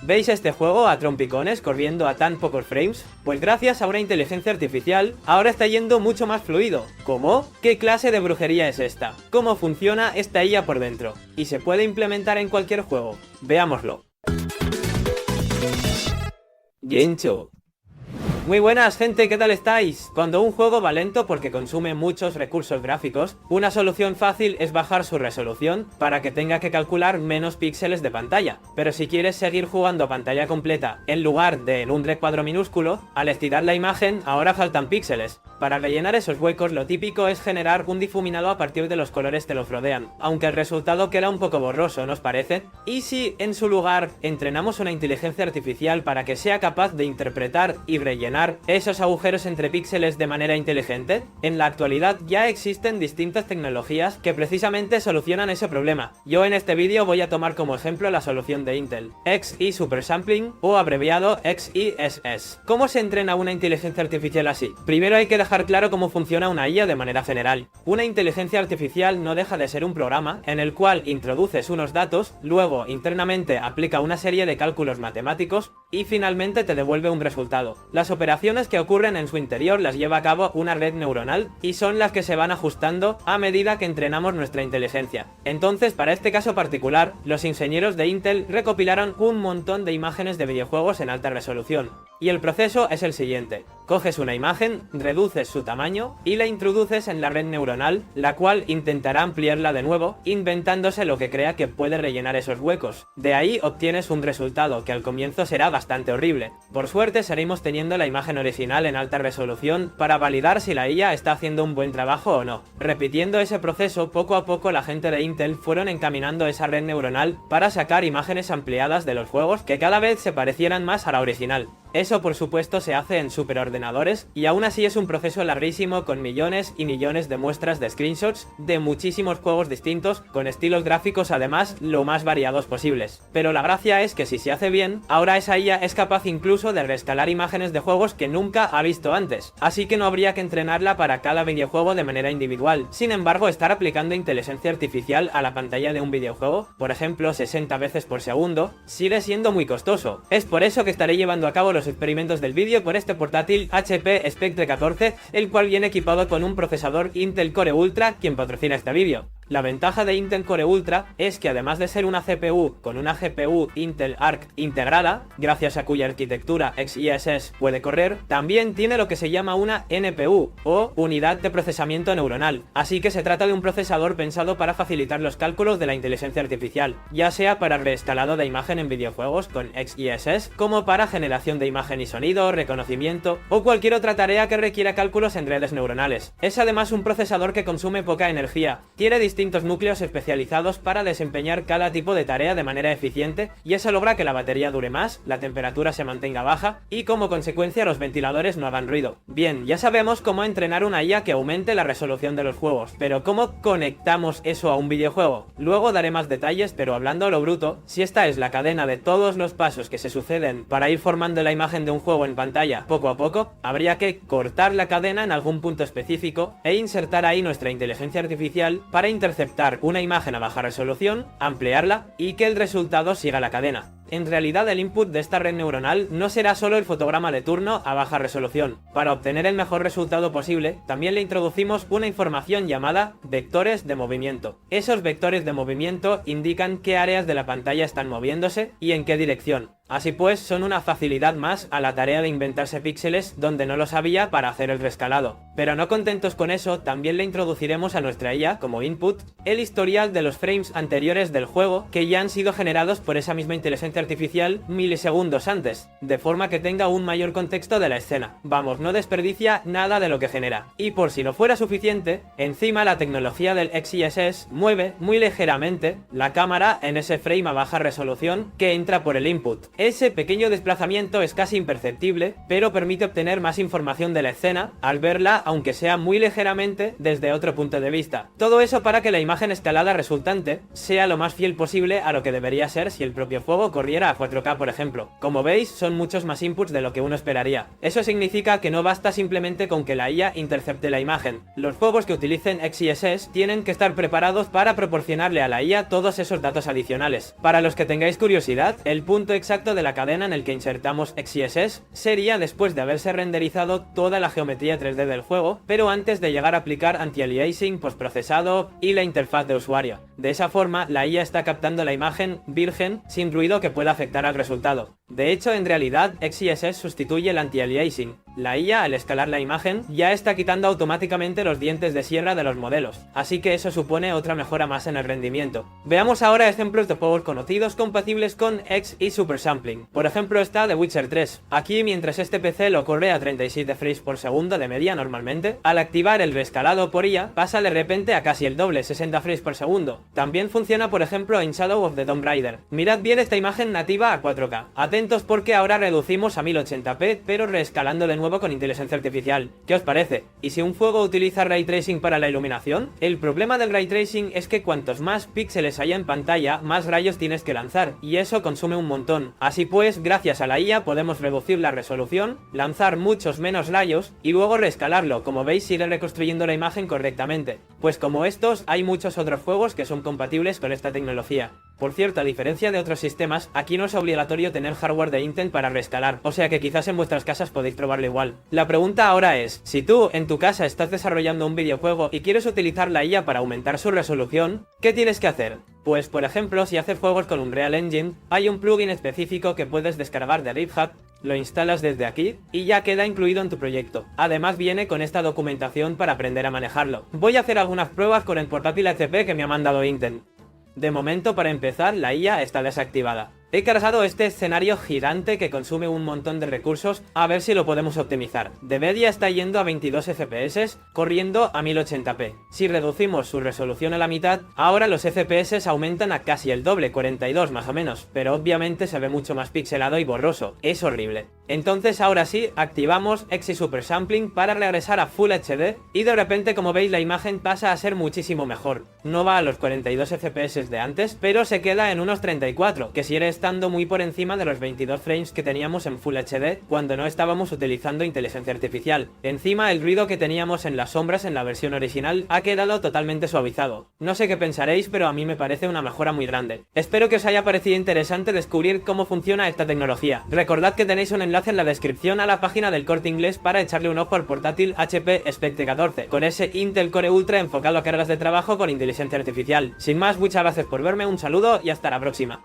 ¿Veis este juego a trompicones corriendo a tan pocos frames? Pues gracias a una inteligencia artificial, ahora está yendo mucho más fluido. ¿Cómo? ¿Qué clase de brujería es esta? ¿Cómo funciona esta IA por dentro? ¿Y se puede implementar en cualquier juego? Veámoslo. Gencho. Muy buenas gente, ¿qué tal estáis? Cuando un juego va lento porque consume muchos recursos gráficos, una solución fácil es bajar su resolución para que tenga que calcular menos píxeles de pantalla. Pero si quieres seguir jugando a pantalla completa en lugar de en un recuadro minúsculo, al estirar la imagen ahora faltan píxeles. Para rellenar esos huecos lo típico es generar un difuminado a partir de los colores que los rodean, aunque el resultado queda un poco borroso, ¿no os parece? ¿Y si en su lugar entrenamos una inteligencia artificial para que sea capaz de interpretar y rellenar esos agujeros entre píxeles de manera inteligente? En la actualidad ya existen distintas tecnologías que precisamente solucionan ese problema. Yo en este vídeo voy a tomar como ejemplo la solución de Intel, XE Supersampling o abreviado XeSS. ¿Cómo se entrena una inteligencia artificial así? Primero hay que dejar claro cómo funciona una IA de manera general. Una inteligencia artificial no deja de ser un programa en el cual introduces unos datos, luego internamente aplica una serie de cálculos matemáticos y finalmente te devuelve un resultado. Las operaciones que ocurren en su interior las lleva a cabo una red neuronal y son las que se van ajustando a medida que entrenamos nuestra inteligencia. Entonces, para este caso particular, los ingenieros de Intel recopilaron un montón de imágenes de videojuegos en alta resolución. Y el proceso es el siguiente: coges una imagen, reduces su tamaño y la introduces en la red neuronal, la cual intentará ampliarla de nuevo, inventándose lo que crea que puede rellenar esos huecos. De ahí obtienes un resultado que al comienzo será bastante horrible. Por suerte seguimos teniendo la imagen original en alta resolución para validar si la IA está haciendo un buen trabajo o no. Repitiendo ese proceso, poco a poco la gente de Intel fueron encaminando esa red neuronal para sacar imágenes ampliadas de los juegos que cada vez se parecieran más a la original. Eso por supuesto se hace en superordenadores y aún así es un proceso larguísimo con millones y millones de muestras de screenshots de muchísimos juegos distintos con estilos gráficos además lo más variados posibles. Pero la gracia es que si se hace bien, ahora esa IA es capaz incluso de reescalar imágenes de juegos que nunca ha visto antes, así que no habría que entrenarla para cada videojuego de manera individual. Sin embargo, estar aplicando inteligencia artificial a la pantalla de un videojuego, por ejemplo 60 veces por segundo, sigue siendo muy costoso. Es por eso que estaré llevando a cabo los experimentos del vídeo por este portátil HP Spectre 14, el cual viene equipado con un procesador Intel Core Ultra, quien patrocina este vídeo. La ventaja de Intel Core Ultra es que además de ser una CPU con una GPU Intel Arc integrada, gracias a cuya arquitectura XeSS puede correr, también tiene lo que se llama una NPU o unidad de procesamiento neuronal, así que se trata de un procesador pensado para facilitar los cálculos de la inteligencia artificial, ya sea para reescalado de imagen en videojuegos con XeSS, como para generación de imagen y sonido, reconocimiento o cualquier otra tarea que requiera cálculos en redes neuronales. Es además un procesador que consume poca energía, tiene distintos núcleos especializados para desempeñar cada tipo de tarea de manera eficiente y eso logra que la batería dure más, la temperatura se mantenga baja y como consecuencia los ventiladores no hagan ruido. Bien, ya sabemos cómo entrenar una IA que aumente la resolución de los juegos, pero ¿cómo conectamos eso a un videojuego? Luego daré más detalles, pero hablando a lo bruto, si esta es la cadena de todos los pasos que se suceden para ir formando la imagen de un juego en pantalla poco a poco, habría que cortar la cadena en algún punto específico e insertar ahí nuestra inteligencia artificial para interceptar una imagen a baja resolución, ampliarla y que el resultado siga la cadena. En realidad el input de esta red neuronal no será solo el fotograma de turno a baja resolución. Para obtener el mejor resultado posible, también le introducimos una información llamada vectores de movimiento. Esos vectores de movimiento indican qué áreas de la pantalla están moviéndose y en qué dirección. Así pues, son una facilidad más a la tarea de inventarse píxeles donde no los había para hacer el rescalado. Pero no contentos con eso, también le introduciremos a nuestra IA como input el historial de los frames anteriores del juego que ya han sido generados por esa misma inteligencia artificial milisegundos antes, de forma que tenga un mayor contexto de la escena. Vamos, no desperdicia nada de lo que genera. Y por si no fuera suficiente, encima la tecnología del XeSS mueve muy ligeramente la cámara en ese frame a baja resolución que entra por el input. Ese pequeño desplazamiento es casi imperceptible, pero permite obtener más información de la escena al verla, aunque sea muy ligeramente desde otro punto de vista. Todo eso para que la imagen escalada resultante sea lo más fiel posible a lo que debería ser si el propio juego corriera corriera a 4K por ejemplo. Como veis, son muchos más inputs de lo que uno esperaría. Eso significa que no basta simplemente con que la IA intercepte la imagen. Los juegos que utilicen XeSS tienen que estar preparados para proporcionarle a la IA todos esos datos adicionales. Para los que tengáis curiosidad, el punto exacto de la cadena en el que insertamos XeSS sería después de haberse renderizado toda la geometría 3D del juego, pero antes de llegar a aplicar anti-aliasing, postprocesado y la interfaz de usuario. De esa forma, la IA está captando la imagen virgen sin ruido que pueda afectar al resultado. De hecho, en realidad, XeSS sustituye el anti-aliasing. La IA, al escalar la imagen, ya está quitando automáticamente los dientes de sierra de los modelos, así que eso supone otra mejora más en el rendimiento. Veamos ahora ejemplos de juegos conocidos compatibles con X y Super Sampling. Por ejemplo está The Witcher 3. Aquí, mientras este PC lo corre a 37 frames por segundo de media normalmente, al activar el reescalado por IA, pasa de repente a casi el doble, 60 frames por segundo. También funciona por ejemplo en Shadow of the Tomb Raider. Mirad bien esta imagen nativa a 4K. Atentos porque ahora reducimos a 1080p, pero reescalando de nuevo con inteligencia artificial. ¿Qué os parece? ¿Y si un juego utiliza Ray Tracing para la iluminación? El problema del Ray Tracing es que cuantos más píxeles haya en pantalla, más rayos tienes que lanzar, y eso consume un montón. Así pues, gracias a la IA podemos reducir la resolución, lanzar muchos menos rayos, y luego reescalarlo, como veis iré reconstruyendo la imagen correctamente. Pues como estos, hay muchos otros juegos que son compatibles con esta tecnología. Por cierto, a diferencia de otros sistemas, aquí no es obligatorio tener hardware de Intel para reescalar, o sea que quizás en vuestras casas podéis probarlo igual. La pregunta ahora es, si tú en tu casa estás desarrollando un videojuego y quieres utilizar la IA para aumentar su resolución, ¿qué tienes que hacer? Pues por ejemplo, si haces juegos con Unreal Engine, hay un plugin específico que puedes descargar de RipHack, lo instalas desde aquí y ya queda incluido en tu proyecto. Además viene con esta documentación para aprender a manejarlo. Voy a hacer algunas pruebas con el portátil HP que me ha mandado Intel. De momento, para empezar, la IA está desactivada. He cargado este escenario gigante que consume un montón de recursos, a ver si lo podemos optimizar. De media está yendo a 22 FPS, corriendo a 1080p. Si reducimos su resolución a la mitad, ahora los FPS aumentan a casi el doble, 42 más o menos, pero obviamente se ve mucho más pixelado y borroso. Es horrible. Entonces ahora sí, activamos X y Super Sampling para regresar a Full HD y de repente, como veis, la imagen pasa a ser muchísimo mejor. No va a los 42 FPS de antes, pero se queda en unos 34, que si eres estando muy por encima de los 22 frames que teníamos en Full HD cuando no estábamos utilizando inteligencia artificial. Encima, el ruido que teníamos en las sombras en la versión original ha quedado totalmente suavizado. No sé qué pensaréis, pero a mí me parece una mejora muy grande. Espero que os haya parecido interesante descubrir cómo funciona esta tecnología. Recordad que tenéis un enlace en la descripción a la página del Corte Inglés para echarle un ojo al portátil HP Spectre 14, con ese Intel Core Ultra enfocado a cargas de trabajo con inteligencia artificial. Sin más, muchas gracias por verme, un saludo y hasta la próxima.